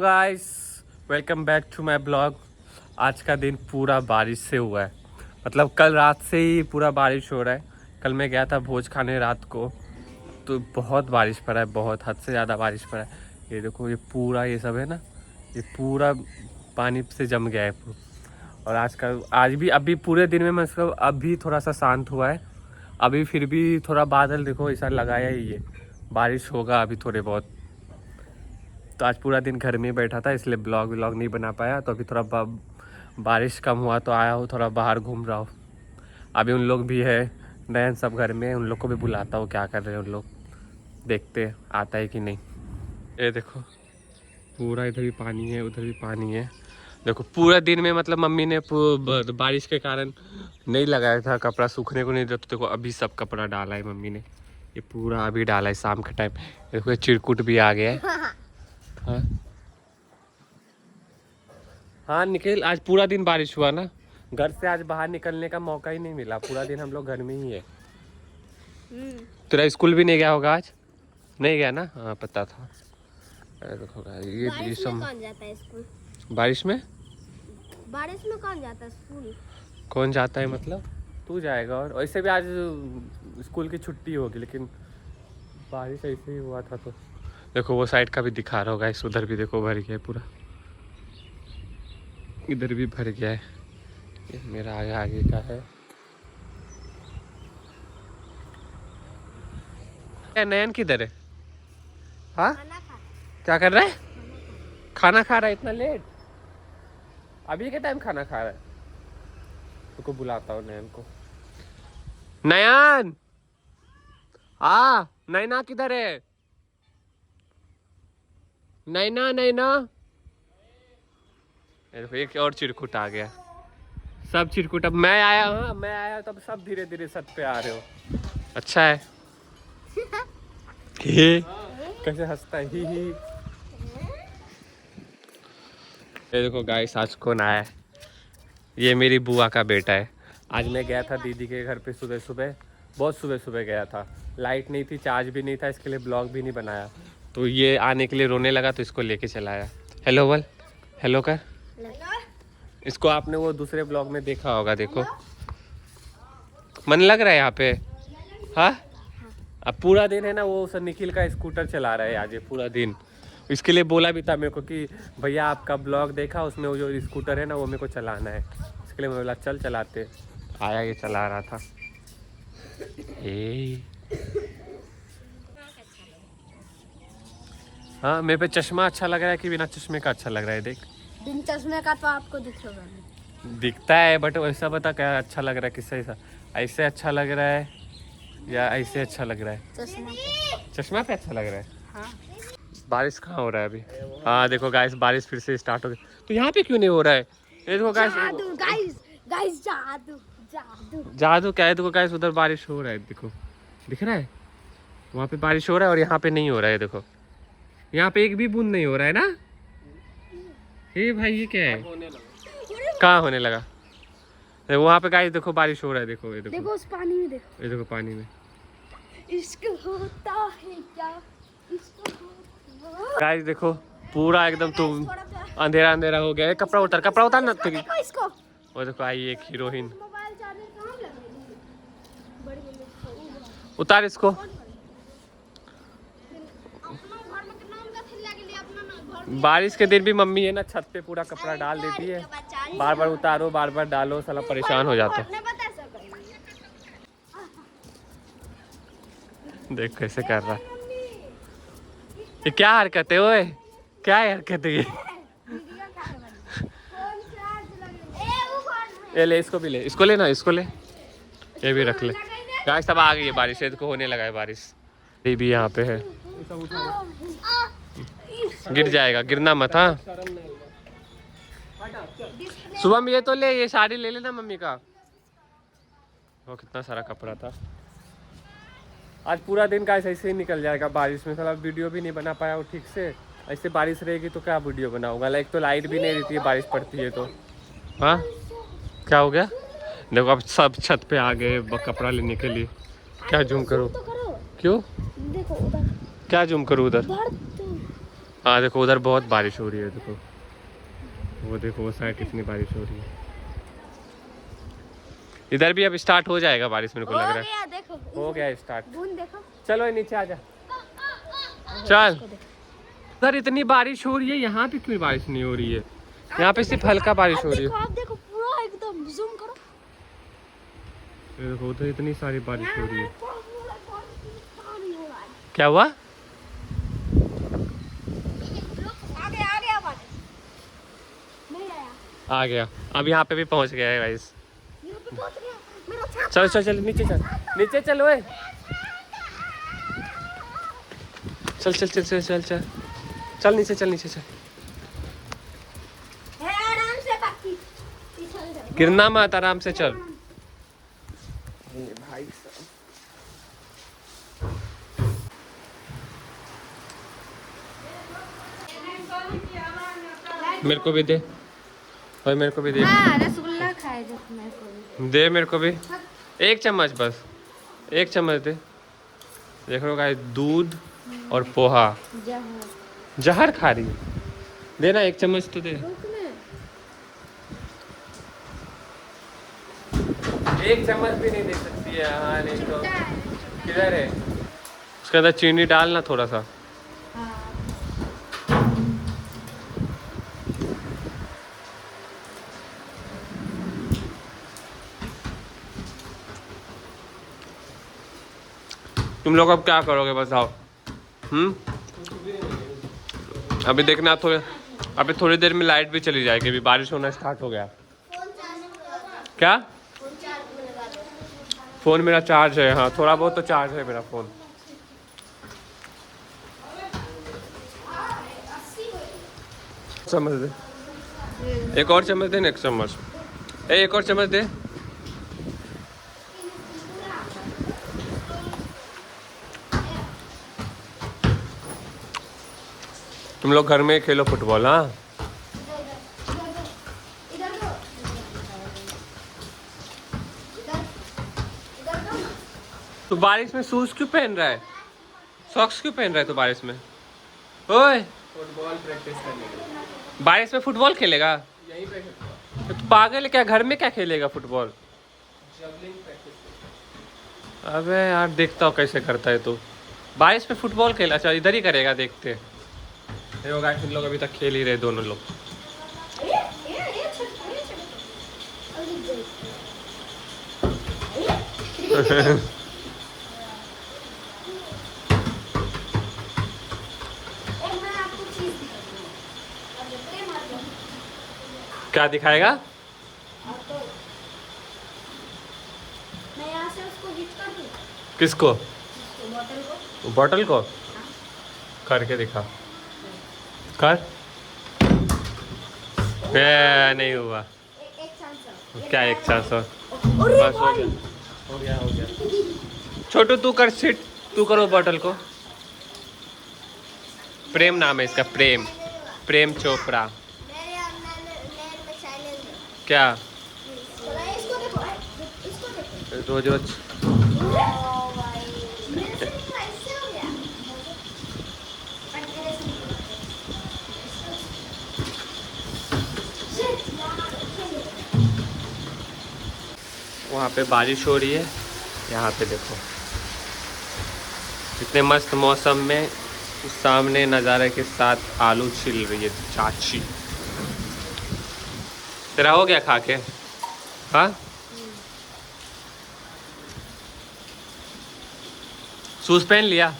Guys welcome back to my blog. आज का दिन पूरा बारिश से हुआ है। मतलब कल रात से ही पूरा बारिश हो रहा है। कल मैं गया था भोज खाने रात को, तो बहुत बारिश पड़ा है, बहुत हद से ज़्यादा बारिश पड़ा है। ये देखो, ये पूरा ये सब है ना, ये पूरा पानी से जम गया है। और आज भी अभी पूरे दिन में मतलब अभी थोड़ा सा शांत हुआ है। अभी फिर भी थोड़ा बादल देखो ऐसा लगाया ही है, बारिश होगा अभी थोड़े बहुत। तो आज पूरा दिन घर में ही बैठा था, इसलिए ब्लॉग नहीं बना पाया। तो अभी थोड़ा बारिश कम हुआ तो आया हूँ, थोड़ा बाहर घूम रहा हूँ। अभी उन लोग भी है, नयन सब घर में, उन लोग को भी बुलाता हूँ, क्या कर रहे हैं उन लोग, देखते हैं आता है कि नहीं। ये देखो पूरा इधर भी पानी है, उधर भी पानी है। देखो पूरा दिन में मतलब मम्मी ने बारिश के कारण नहीं लगाया था, कपड़ा सूखने को नहीं दिया। तो देखो अभी सब कपड़ा डाला है मम्मी ने, ये पूरा अभी डाला है शाम के टाइम। देखो चिरकुट भी आ गया है। हाँ हाँ निकल, आज पूरा दिन बारिश हुआ ना, घर से आज बाहर निकलने का मौका ही नहीं मिला। पूरा दिन हम लोग घर में ही है। तेरा स्कूल भी नहीं गया होगा आज? नहीं गया ना? हाँ पता था। देखो ये बारिश में कौन जाता है स्कूल? बारिश में कौन जाता है स्कूल? कौन जाता है मतलब तू जाएगा। और वैसे भी आज स्कूल की छुट्टी होगी, लेकिन बारिश ऐसे ही हुआ था। तो देखो वो साइड का भी दिखा रहा होगा, इस उधर भी देखो भर गया है पूरा, इधर भी भर गया है। ये मेरा आगे का है। नयन किधर है? हाँ क्या कर रहा है? खाना खा रहा है इतना लेट? अभी के टाइम खाना खा रहा है? तुमको बुलाता हूँ नयन को। नयन नैना किधर है? नैना नैना, एक और चिरकुट आ गया। सब चिरकुट, अब मैं आया हूँ, मैं आया तब सब धीरे धीरे छत पे आ रहे हो। अच्छा है। ही कैसे हंसता है, ही। ये देखो गाइस आज कौन आया है, ये मेरी बुआ का बेटा है। आज मैं गया था दीदी के घर पे सुबह सुबह, बहुत सुबह सुबह गया था। लाइट नहीं थी, चार्ज भी नहीं था, इसके लिए ब्लॉग भी नहीं बनाया। तो ये आने के लिए रोने लगा, तो इसको लेके चला आया। हेलो बोल, हेलो कर। इसको आपने वो दूसरे ब्लॉग में देखा होगा। देखो मन लग रहा है यहाँ पे। हाँ अब पूरा दिन है ना, वो सर निखिल का स्कूटर चला रहा है आज ये पूरा दिन। इसके लिए बोला भी था मेरे को कि भैया आपका ब्लॉग देखा, उसमें वो जो स्कूटर है ना वो मेरे को चलाना है। इसके लिए मैं बोला चल चलाते। आया, ये चला रहा था। हाँ मेरे पे चश्मा अच्छा लग रहा है कि बिना चश्मे का अच्छा लग रहा है? देख, बिन चश्मे का तो आपको दिखेगा, दिखता है बट वैसा बता क्या अच्छा लग रहा है, किससे ऐसा? ऐसे अच्छा लग रहा है या ऐसे अच्छा लग रहा है? चश्मा पे अच्छा लग रहा है। हाँ। बारिश कहाँ हो रहा है अभी? हाँ देखो गाइस बारिश फिर से स्टार्ट हो गई। तो यहाँ पे क्यों नहीं हो रहा है? ये देखो गाइस, जादू जादू जादू क्या है? देखो गाइस उधर बारिश हो रहा है, देखो दिख रहा है, वहाँ पे बारिश हो रहा है और यहाँ पे नहीं हो रहा है। देखो यहाँ पे एक भी बूंद नहीं हो रहा है ना। ये भाई ये क्या है, कहाँ होने लगा? वहाँ पे गाइस देखो बारिश हो रहा है, देखो ये देखो उस पानी में, देखो ये देखो पानी में। इश्क होता है क्या, गाइस देखो पूरा एकदम तुम अंधेरा अंधेरा हो गया है। कपड़ा उतार ना तेरी। इसको वो देखो आई एक हीरोइन, मोबाइल चार्जर कहाँ लगेगी? उतार इसको। बारिश के दिन भी मम्मी है ना छत पे पूरा कपड़ा डाल देती है, बार बार उतारो बार बार डालो, साला परेशान हो जाता है। देख कैसे कर रहा है, ये क्या हरकत है? ओए क्या हरकत है ये? ये ले, इसको भी ले, इसको ले ना, इसको ले, ये भी रख ले। गाइस सब आ गई है बारिश, इसको होने लगा है बारिश। ये भी यहाँ पे है, गिर जाएगा, गिरना मत। हाँ सुबह में ये तो ले, ये साड़ी ले लेना मम्मी का। वो कितना सारा कपड़ा था। आज पूरा दिन का ऐसे ही निकल जाएगा बारिश में, साला वीडियो भी नहीं बना पाया हूँ ठीक से। ऐसे बारिश रहेगी तो क्या वीडियो बनाऊंगा? लाइक तो लाइट भी नहीं रहती है बारिश पड़ती है तो। हाँ क्या हो गया? देखो अब सब छत पे आ गए कपड़ा लेने के लिए। क्या जूम करूँ? क्यों देखो उधर, क्या जूम करूँ उधर? हाँ देखो उधर बहुत बारिश हो रही है, देखो वो देखो वो साइड कितनी बारिश हो रही है। इधर भी अब स्टार्ट हो जाएगा बारिश, मेरे को लग रहा है। गया, देखो हो गया स्टार्ट। बूंद देखो। चलो ये नीचे आ जा, चल। उधर इतनी बारिश हो रही है, यहाँ पे क्यों बारिश नहीं हो रही है? यहाँ पे सिर्फ हल्का बारिश हो रही है। आप देखो पूरा एकदम जूम करो। ये देखो उधर इतनी सारी बारिश हो रही है। पानी हो रहा है। क्या हुआ? आ गया पानी। नहीं आया। आ गया, अब यहाँ पे भी पहुँच गया है गाइस। यहाँ पे पहुंच गया। मेरा छाता। चल चल चल नीचे चल, नीचे चल ओए। चल चल चल चल चल चल चल नीचे चल, नीचे चल। है आराम से बाकी। गिरना मत, आराम से चल। भाई साहब मेरे को भी दे भाई, मेरे को भी दे। हाँ रसगुल्ला खाए जो मेरे को भी। दे मेरे को भी एक चम्मच, बस एक चम्मच दे। देख लो गाइस, दूध और पोहा। जहर खा रही है, देना एक चम्मच तो दे। एक चम्मच भी नहीं दे सकती है। हाँ नहीं तो किधर है? उसके अंदर चीनी डालना थोड़ा सा। तुम लोग अब क्या करोगे बताओ? अभी देखना थोड़े, अभी थोड़ी देर में लाइट भी चली जाएगी, अभी बारिश होना स्टार्ट हो गया। क्या? फोन मेरा चार्ज है, हाँ थोड़ा बहुत तो चार्ज है मेरा फोन। चम्मच दे, एक और चम्मच दे ना, एक चम्मच। एक और चम्मच दे। तुम लोग घर में खेलो फुटबॉल। हाँ तो बारिश में शूज क्यों पहन रहा है? सॉक्स क्यों पहन रहा है तो बारिश में? ओए फुटबॉल प्रैक्टिस करने बारिश में फुटबॉल खेलेगा? यहीं पे तो पागल है क्या? घर में क्या खेलेगा फुटबॉल? जवलिंग प्रैक्टिस। अबे यार देखता हूँ कैसे करता है तू। बारिश में फुटबॉल खेला, अच्छा इधर ही करेगा, देखते। देखो गाइस, इन लोग अभी तक खेल ही रहे दोनों लोग। क्या दिखाएगा? मैं यहाँ से उसको हिट कर दूँ। किसको? बॉटल को। बॉटल को करके दिखा, कर। नहीं हुआ। एक चांस। क्या एक चांस और? बस हो गया, हो गया, हो गया। छोटू तू कर, सिट तू करो बॉटल को। प्रेम नाम है इसका, प्रेम, प्रेम चोपड़ा। क्या? इसको देखो, इसको देखो। रोज रोज वहाँ पे बारिश हो रही है, यहाँ पे देखो इतने मस्त मौसम में सामने नज़ारे के साथ आलू छिल रही है चाची। तेरा हो गया खा के? हाँ शूज पहन लिया?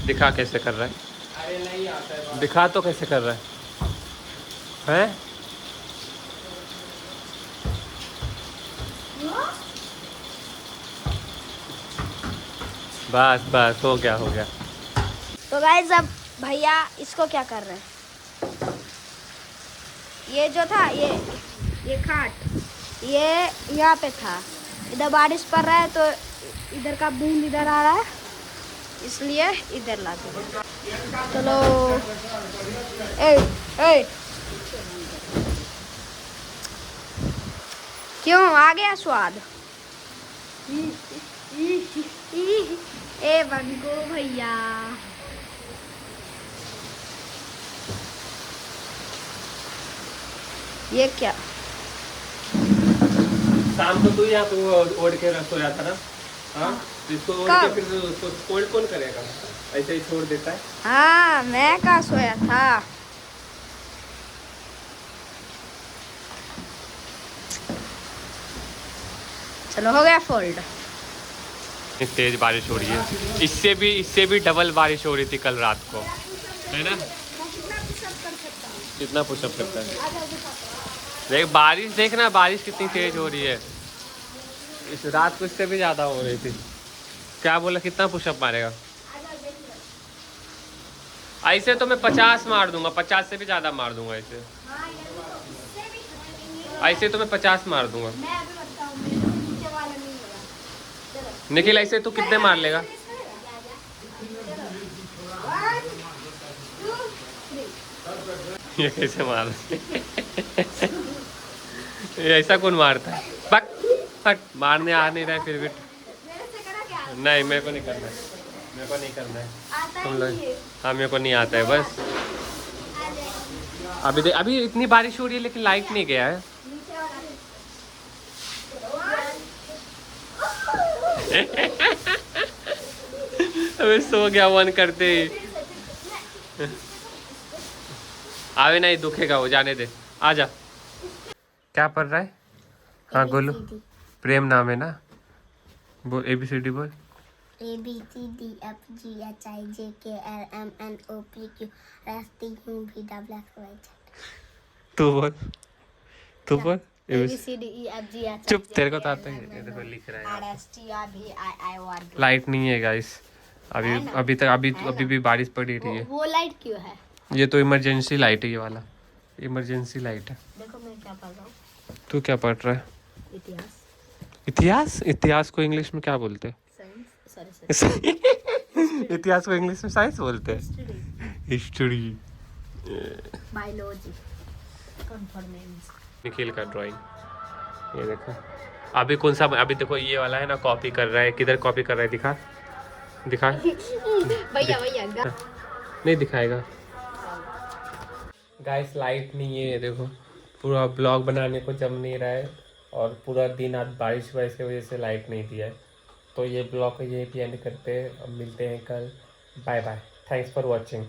दिखा कैसे कर रहा है, अरे नहीं आता है। दिखा तो कैसे कर रहा है? हैं? बस बस हो गया, हो गया। तो गाइस अब भैया इसको क्या कर रहे हैं? ये जो था ये खाट ये यहाँ पे था, इधर बारिश पड़ रहा है तो इधर का बूंद इधर आ रहा है, इसलिए इधर ला दिया। चलो ए क्यों आ गया स्वाद? ए बंगो भैया ये क्या? शाम को तू यहाँ पे वो ओढ़ के सोया था ना? हाँ, तो इसको ओढ़ के कब? फिर उसको फोल्ड कौन करेगा? ऐसे ही छोड़ देता है। हाँ, मैं कहाँ सोया था? चलो हो गया फोल्ड। इतनी तेज बारिश हो रही है, इससे भी डबल बारिश हो रही थी कल रात को, है ना? कितना पुशअप करता है? देख बारिश, देखना बारिश कितनी तेज हो रही है। इस रात को इससे भी ज्यादा हो रही थी। क्या बोला, कितना पुशअप मारेगा? ऐसे तो मैं 50 मार दूंगा, 50 से भी ज्यादा मार दूंगा ऐसे। ऐसे तो मैं 50 मार दूंगा। निखिल ऐसे तू कितने मार लेगा? ये कैसे मार ये ऐसा कौन मारता है? पक पक मारने आ नहीं रहा है फिर भी। नहीं, मेरे को नहीं करना है, मेरे को नहीं करना है। तुम लोग, हाँ मेरे को नहीं आता है बस। अभी इतनी बारिश हो रही है लेकिन लाइट नहीं गया है। अबे सो गया वन करते ही। आवे नहीं, दुखेगा वो, जाने दे। आजा। क्या पढ़ रहा है? हाँ गोलू, प्रेम नाम है ना? बोल ABCD बोल। ABCDEFGHIJKLMNOPQ तू बोल, तू बोल। ABCDEFGH चुप, तेरे को तो आता है। ये देखो लिख रहा है। RSTRVII। लाइट नहीं है गाइस अभी भी बारिश पड़ ही रही है। वो लाइट क्यों है? ये तो इमरजेंसी लाइट है, ये वाला इमरजेंसी लाइट है। देखो मैं क्या पढ़ रहा हूँ। तू क्या पढ़ रहा है? इतिहास। इतिहास? इतिहास को इंग्लिश में क्या बोलते हैं? साइंस। सॉरी। इतिहास को इंग्लिश में साइंस बोलते हैं? हिस्ट्री। बायोलॉजी। कॉन्फर्मेंस। निखिल का ड्राइंग, ये देखो। अभी कौन सा, अभी देखो ये वाला है ना, कॉपी कर रहा है। किधर कॉपी कर रहा है? दिखा दिखा। भैया नहीं दिखाएगा। गाइस लाइट नहीं है, ये देखो। पूरा ब्लॉग बनाने को जम नहीं रहा है और पूरा दिन आज बारिश की वजह से लाइट नहीं दिया है। तो ये ब्लॉग को यहीं पे एंड करते हैं। अब मिलते हैं कल। Bye bye, thanks for watching.